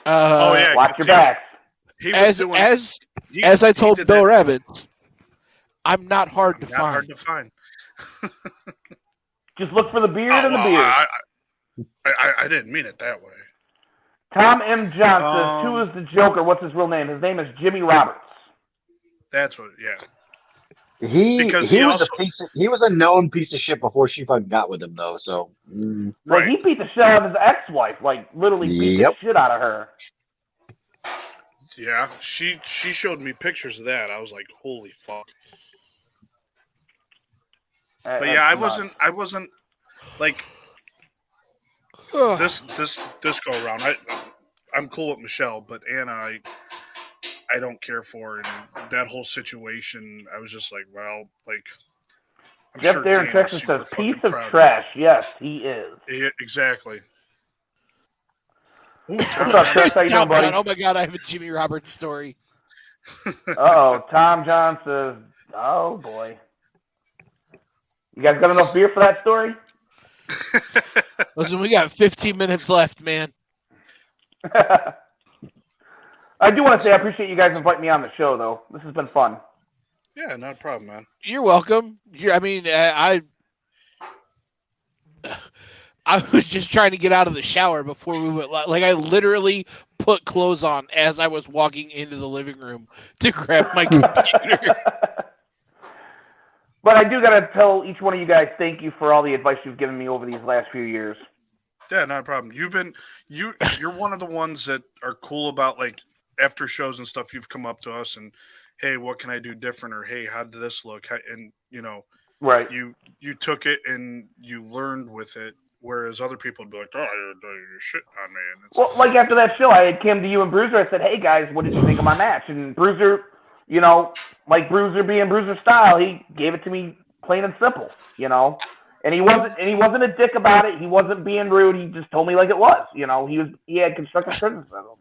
Yeah, watch your backs. As I told Bill Evans, I'm not hard to find. Just look for the beard and the beard. I didn't mean it that way. Tom M. John says, who is the Joker? What's his real name? His name is Jimmy Roberts. That's what, yeah. He was a known piece of shit before she fucking got with him, though. So, Well, he beat the shit out of his ex-wife, like literally beat the shit out of her. Yeah, she showed me pictures of that. I was like, holy fuck. But yeah, I wasn't like this go around. I'm cool with Michelle, but Anna, I don't care for, and that whole situation, I was just like, well, like, I'm Jeff sure Darren Texas says, piece of trash. Yes, he is. Yeah, exactly. Ooh, what's up, Chris? How you doing, buddy? Oh my God, I have a Jimmy Roberts story. Tom John says, oh boy. You guys got enough beer for that story? Listen, we got 15 minutes left, man. I do want to say I appreciate you guys inviting me on the show, though. This has been fun. Yeah, not a problem, man. You're welcome. I was just trying to get out of the shower before we went. Like, I literally put clothes on as I was walking into the living room to grab my computer. But I do got to tell each one of you guys thank you for all the advice you've given me over these last few years. Yeah, not a problem. You're one of the ones that are cool about, like, after shows and stuff. You've come up to us and, hey, what can I do different? Or, hey, how did this look? And, right. You took it and you learned with it, whereas other people would be like, oh, you're shit on me. And well, like after that show, I had came to you and Bruiser. I said, hey, guys, what did you think of my match? And Bruiser, like Bruiser being Bruiser style, he gave it to me plain and simple, And he wasn't a dick about it. He wasn't being rude. He just told me like it was. He had constructive criticism.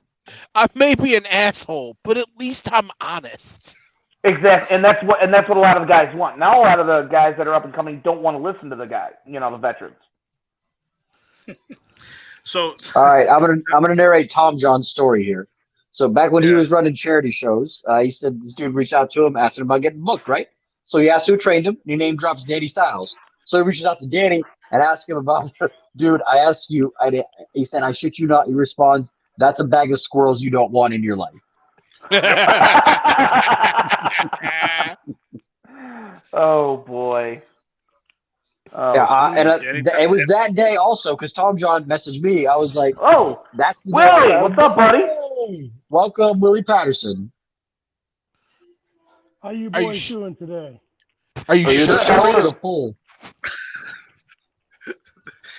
I may be an asshole, but at least I'm honest. Exactly, and that's what a lot of the guys want. Now a lot of the guys that are up and coming don't want to listen to the guy, the veterans. So all right, I'm gonna narrate Tom John's story here. So back when he was running charity shows, he said this dude reached out to him, asked him about getting booked, right? So he asked who trained him, and he name drops Danny Styles. So he reaches out to Danny and asks him about, dude, I asked you, he said, I shit you not. He responds, that's a bag of squirrels you don't want in your life. Oh boy. Oh, Yeah, and Anytime- it was that day also because Tom John messaged me. I was like, oh, "That's the Willie, day." what's up, buddy? Hey, welcome, Willie Patterson. How you Are you boys sh- doing today? Are you Are you sure? the shower or the pool?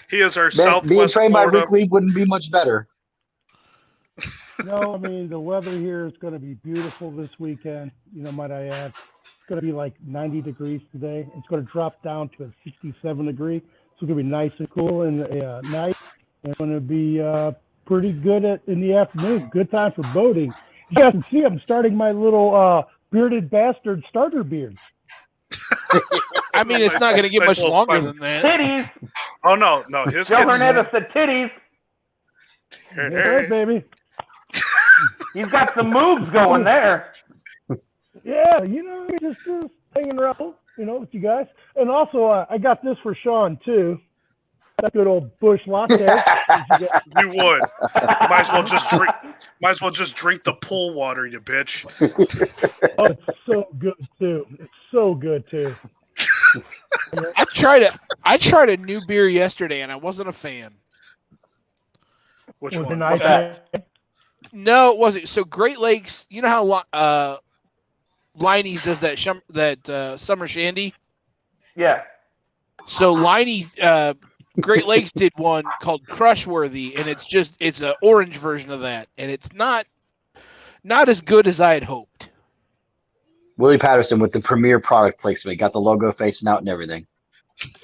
He is our Man, being Southwest trained by Florida. Rick Lee wouldn't be much better. No, I mean the weather here is going to be beautiful this weekend. Might I add, it's going to be like 90 degrees today. It's going to drop down to a 67 degree, so it's going to be nice and cool in the night. And it's going to be pretty good in the afternoon. Good time for boating. You guys can see I'm starting my little bearded bastard starter beard. I mean, it's not going to get Nice much little longer fun. than that. Titties. Oh no, his Joe kids. Hernandez said titties. That's right, baby. He's got some moves going there. Yeah, just hanging around, with you guys. And also, I got this for Sean, too. That good old Bush latte. You would. Might as well just drink the pool water, you bitch. Oh, it's so good, too. It's so good, too. I tried a new beer yesterday, and I wasn't a fan. Which Was one? it nice? No, it wasn't. So Great Lakes, you know how Liney's does that summer shandy? Yeah. So Great Lakes did one called Crushworthy, and it's an orange version of that, and it's not as good as I had hoped. Willie Patterson with the premier product placement. Got the logo facing out and everything.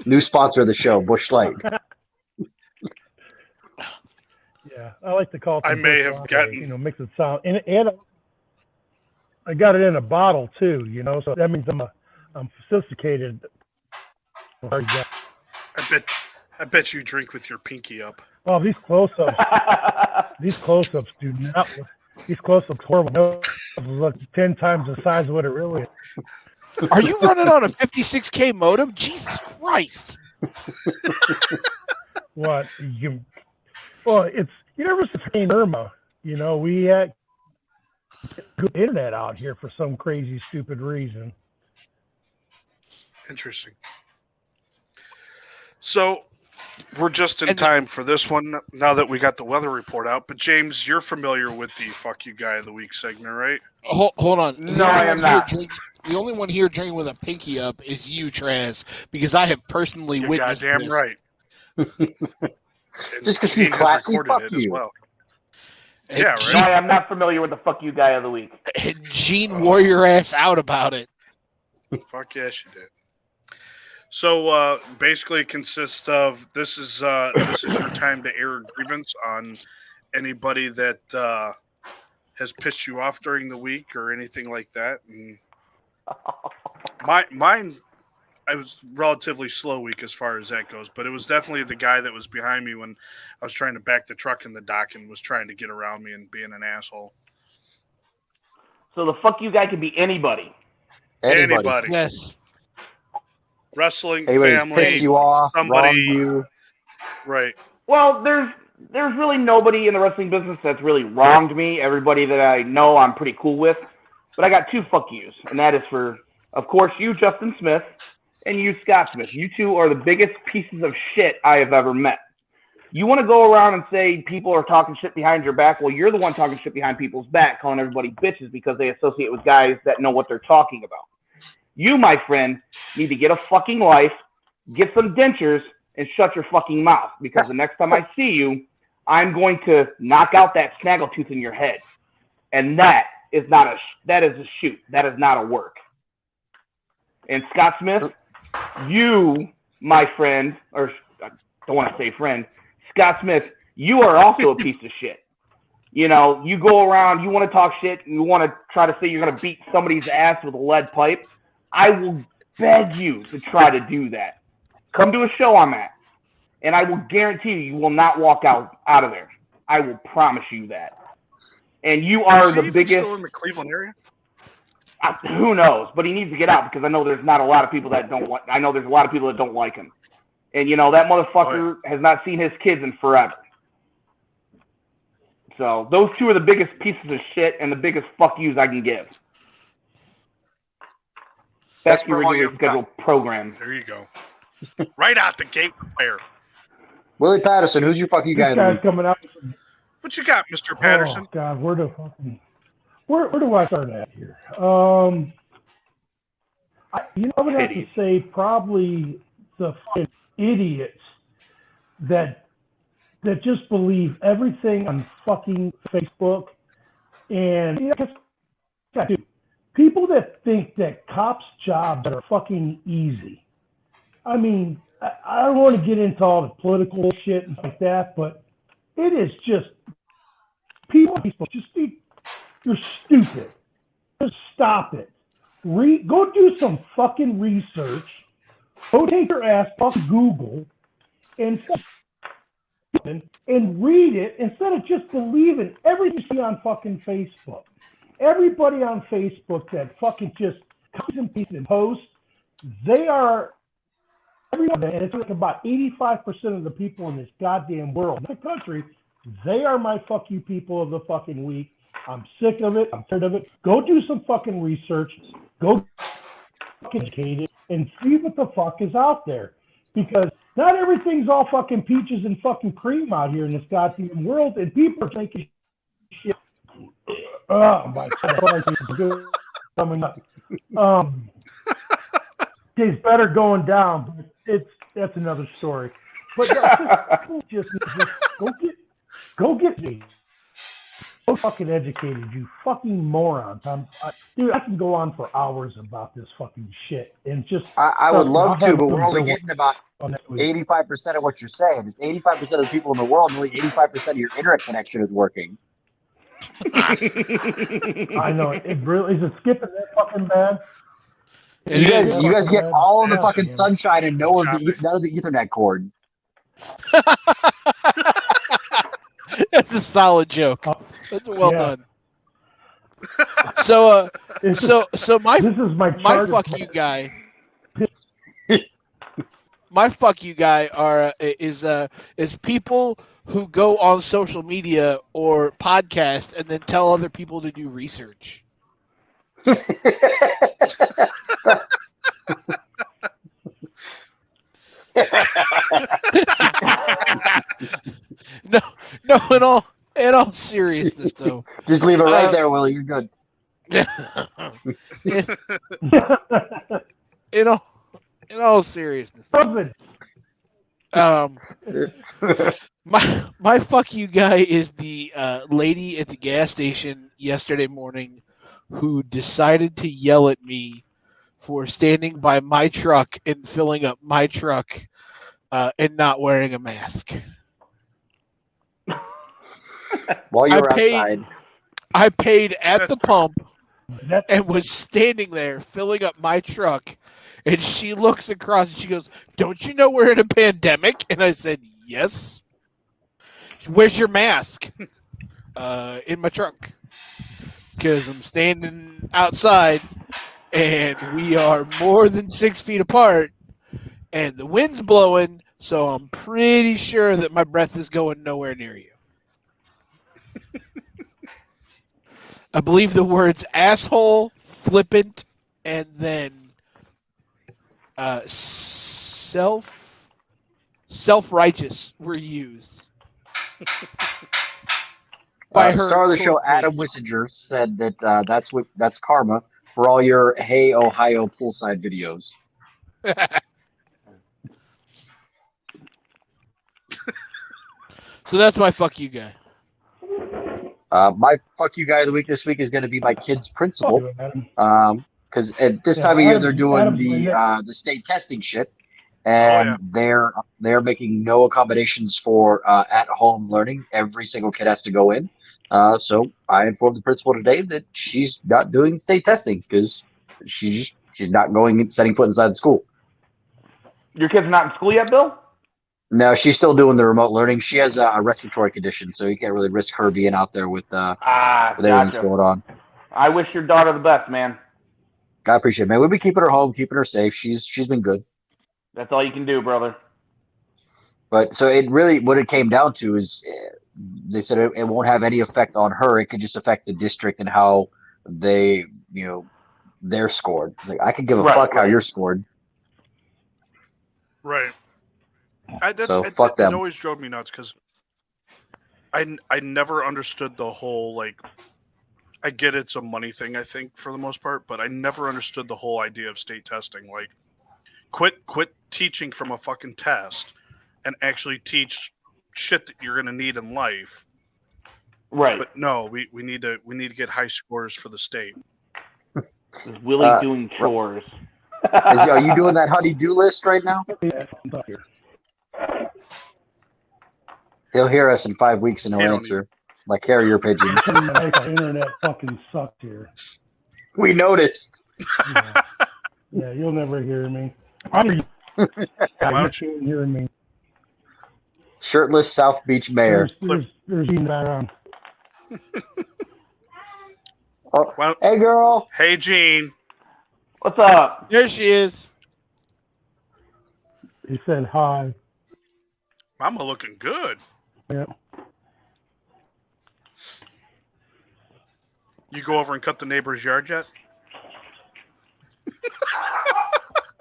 New sponsor of the show, Bush Light. Yeah, I like to call it. I the may Bush have latte, gotten- mix it sound, and I got it in a bottle too. So that means I'm sophisticated. I bet you drink with your pinky up. Oh, these close-ups. These close-ups do not. These close-ups horrible. No, look 10 times the size of what it really is. Are you running on a 56K modem? Jesus Christ! What Well, it's ever since Hurricane Irma. We had good internet out here for some crazy, stupid reason. Interesting. So we're just in time for this one now that we got the weather report out. But James, you're familiar with the "Fuck You Guy of the Week" segment, right? Hold on. No, I am not. The only one here drinking with a pinky up is you, Traz, because I have personally You're witnessed goddamn this. right. And Just 'cause Gene he's has classy, recorded fuck it as you. well. And Yeah, Gene, I am not familiar with the fuck you guy of the week. and Gene wore your ass out about it. Fuck yes, you did. So basically, it consists of this is your time to air a grievance on anybody that has pissed you off during the week or anything like that. And mine, I was relatively slow week as far as that goes, but it was definitely the guy that was behind me when I was trying to back the truck in the dock and was trying to get around me and being an asshole. So the fuck you guy could be anybody. Anybody. Yes. Wrestling, Anybody family, pissed you off, somebody, wronged you. right? Well, there's really nobody in the wrestling business that's really wronged me. Everybody that I know, I'm pretty cool with. But I got two fuck yous, and that is for, of course, you, Justin Smith, and you, Scott Smith. You two are the biggest pieces of shit I have ever met. You want to go around and say people are talking shit behind your back? Well, you're the one talking shit behind people's back, calling everybody bitches because they associate with guys that know what they're talking about. You, my friend, need to get a fucking life, get some dentures, and shut your fucking mouth. Because the next time I see you, I'm going to knock out that snaggletooth in your head. And that is that is a shoot. That is not a work. And Scott Smith, you, my friend, or I don't want to say friend, Scott Smith, you are also a piece of shit. You go around, you want to talk shit, and you want to try to say you're going to beat somebody's ass with a lead pipe. I will beg you to try to do that. Come to a show I'm at, and I will guarantee you will not walk out of there. I will promise you that. And you are Is he the even biggest. still in the Cleveland area? Who knows? But he needs to get out because I know there's not a lot of people that don't like. I know there's a lot of people that don't like him, and that motherfucker has not seen his kids in forever. So those two are the biggest pieces of shit and the biggest fuck yous I can give. That's the originally scheduled program. There you go. Right out the gate with fire. Willie Patterson, who's your fuck you guy? This guy's coming out. What you got, Mr. Patterson? Oh God, where do I start at here? I would have to say probably the fucking idiots that just believe everything on fucking Facebook, and people that think that cops' jobs are fucking easy. I mean, I don't want to get into all the political shit and like that, but it is just people you're stupid. Just stop it. Go do some fucking research. Go take your ass off Google and read it instead of just believing everything you see on fucking Facebook. Everybody on Facebook that fucking just comes and pastes and posts, they are and it's like about 85% of the people in this goddamn world, the country, they are my fuck you people of the fucking week. I'm sick of it. I'm tired of it. Go do some fucking research. Go fucking educate it and see what the fuck is out there. Because not everything's all fucking peaches and fucking cream out here in this goddamn world, and people are taking shit. Oh my God. Coming up. It's better going down, but that's another story. But just go get me. So fucking educated, you fucking morons. Dude, I can go on for hours about this fucking shit and just. I would love to, but we're only getting about 85% of what you're saying. It's 85% of the people in the world, and only 85% of your internet connection is working. I know it really is. It skipping that fucking bad. You guys get all of the fucking sunshine and none of the Ethernet cord. That's a solid joke. That's well done. So my this is my fuck you guy. My fuck you guy is people who go on social media or podcast and then tell other people to do research. No, in all seriousness though. Just leave it right there, Willie. You're good. In all seriousness. My fuck you guy is the lady at the gas station yesterday morning who decided to yell at me for standing by my truck and filling up my truck and not wearing a mask. While you're outside. I paid at the pump and was standing there filling up my truck, and she looks across and she goes, "Don't you know we're in a pandemic?" And I said, "Yes." "Where's your mask?" In my truck. Because I'm standing outside and we are more than 6 feet apart and the wind's blowing, so I'm pretty sure that my breath is going nowhere near you. I believe the words asshole, flippant, and then self-righteous were used. By her star of the show, Adam Wissinger, said that that's karma for all your Hey Ohio poolside videos. So that's my fuck you guy. My fuck you guy of the week this week is going to be my kid's principal, because at this time of year they're doing the state testing shit, and they're making no accommodations for at home learning. Every single kid has to go in. So I informed the principal today that she's not doing state testing because she's not going and setting foot inside the school. Your kid's not in school yet, Bill? No, she's still doing the remote learning. She has a respiratory condition, so you can't really risk her being out there with everything that's going on. I wish your daughter the best, man. I appreciate it, man. We'll be keeping her home, keeping her safe. She's been good. That's all you can do, brother. But so it really, what it came down to is they said it won't have any effect on her. It could just affect the district and how they, they're scored. Like, I could give a Right, fuck how right. you're scored. Right. So, fuck it them. always drove me nuts because I never understood the whole, like, I get it's a money thing, I think, for the most part, but I never understood the whole idea of state testing. Like, quit teaching from a fucking test and actually teach shit that you're gonna need in life. Right. But no, we need to get high scores for the state. Is Willie doing chores? Are you doing that honey-do list right now? Yeah, I'm up here. He'll hear us in 5 weeks and he'll He don't answer like carrier pigeon. The internet fucking sucks here. We noticed. Yeah, you'll never hear me. I'm you. Why You don't you? can't hear me. Shirtless South Beach mayor. There's Gene background. Oh, Well, hey, girl. hey, Gene. What's up? There she is. He said hi. Mama looking good. Yeah. You go over and cut the neighbor's yard yet?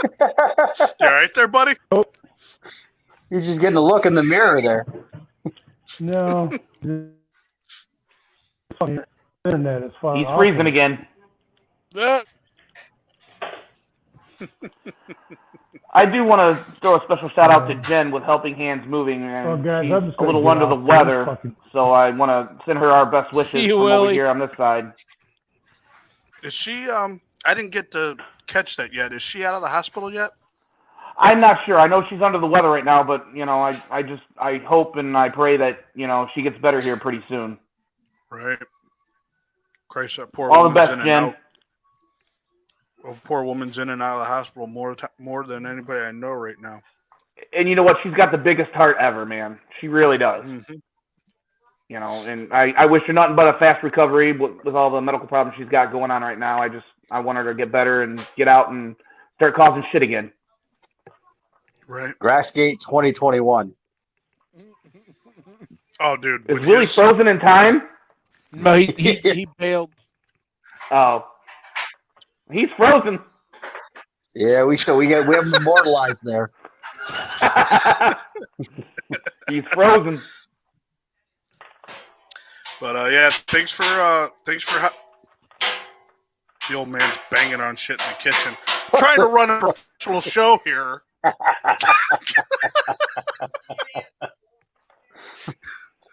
You all right there, buddy? He's just getting a look in the mirror there. No. The fucking internet is fine. He's freezing again. Uh, I do want to throw a special shout out to Jen with Helping Hands Moving, and Oh, guys, she's I'm just a little gonna under get the off this weather, fucking- so I want to send her our best wishes See you, from over Willie. here on this side. Is she? I didn't get to catch that yet. Is she out of the hospital yet? I'm not sure. I know she's under the weather right now, but I hope and I pray that she gets better here pretty soon. Right. Christ, that poor All the woman's best, in and Jen. out. Well, poor woman's in and out of the hospital more than anybody I know right now. And you know what? She's got the biggest heart ever, man. She really does. Mm-hmm. And I wish her nothing but a fast recovery with all the medical problems she's got going on right now. I want her to get better and get out and start causing shit again. Right. Grassgate 2021. Oh, dude. Is when Willie his- frozen in time? no, he bailed. Oh, he's frozen. Yeah, we have him immortalized there. He's frozen. But yeah, thanks for the old man's banging on shit in the kitchen, trying to run a professional show here.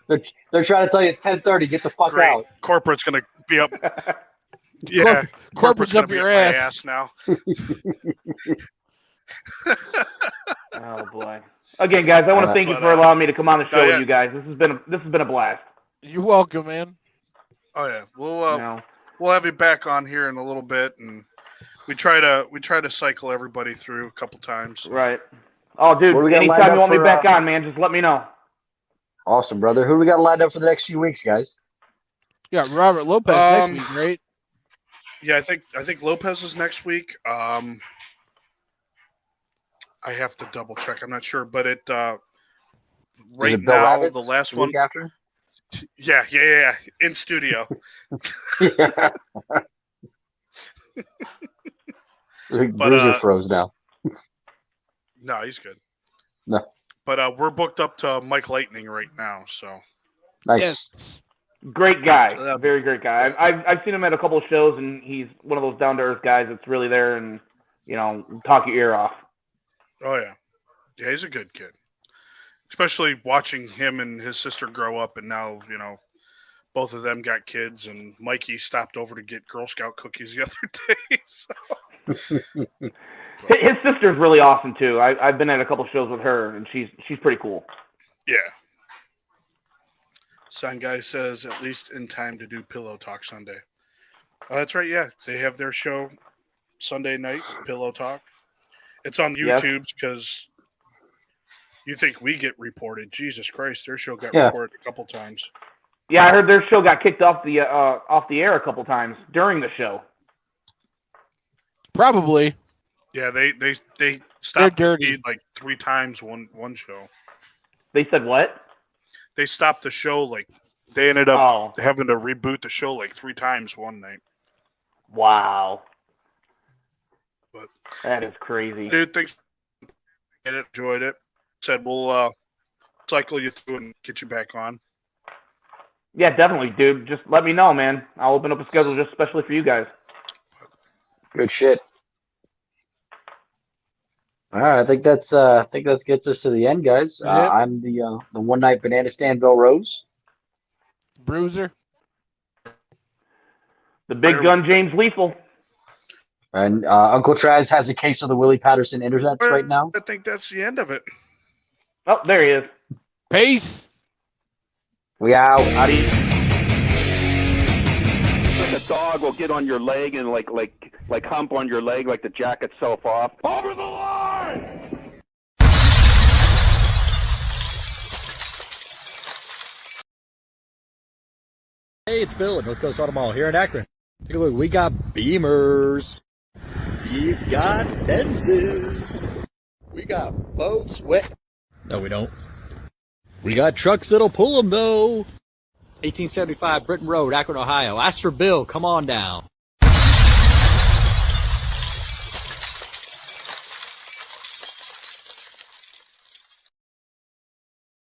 They're trying to tell you it's 10:30. Get the fuck Great. out. Corporate's gonna be up. Yeah, Corporate's gonna up be your my ass. now. Oh boy. Again, guys, I want to thank you But, for allowing me to come on the show yeah. with you guys. This has been a blast. You're welcome, man. Oh yeah, we'll You know. we'll have you back on here in a little bit, and we try to cycle everybody through a couple times. Right. Oh, dude, What do we got lined anytime up you want me for, back on, man, just let me know. Awesome, brother. Who we got lined up for the next few weeks, guys? Yeah, Robert Lopez next week, right? Yeah, I think Lopez is next week. I have to double check. I'm not sure, but Is right it Bill now Rabbits the last the one. week after? Yeah, in studio. Yeah. Bruiser froze now. No, he's good. No. But we're booked up to Mike Lightning right now, so Nice. Yes. Great guy, So that- very great guy. I've seen him at a couple of shows, and he's one of those down to earth guys that's really there and talk your ear off. oh yeah, he's a good kid. Especially watching him and his sister grow up, and now both of them got kids, and Mikey stopped over to get Girl Scout cookies the other day. So. His sister's really awesome too. I've been at a couple shows with her, and she's pretty cool. Yeah. Sign guy says at least in time to do Pillow Talk Sunday. Oh, that's right. Yeah, they have their show Sunday night, Pillow Talk. It's on Yes. YouTube's because you think we get reported. Jesus Christ, their show got Yeah. reported a couple times. Yeah, I heard their show got kicked off the air a couple times during the show. Probably. Yeah, they stopped They're the dirty. feed like 3 times one show. They said what? They stopped the show like they ended up Oh, having to reboot the show like 3 times one night. wow. But That is crazy. dude, thanks. And enjoyed it. Said we'll cycle you through and get you back on. Yeah, definitely, dude. Just let me know, man. I'll open up a schedule just especially for you guys. Good shit. All right, I think that gets us to the end, guys. Yep. I'm the one night banana stand Bill Rose. Bruiser. The big gun James Lethal. And Uncle Traz has a case of the Willie Patterson internets right now. I think that's the end of it. Oh, there he is. Peace. We out. Adios. Like a dog will get on your leg and like hump on your leg like to jack itself off. Over the line! Hey, it's Bill at North Coast Auto Mall here in Akron. Take a look. We got Beamers. We've got Benzes. We got boats. No, we don't. We got trucks that'll pull them, though. 1875 Britton Road, Akron, Ohio. Ask for Bill. Come on down.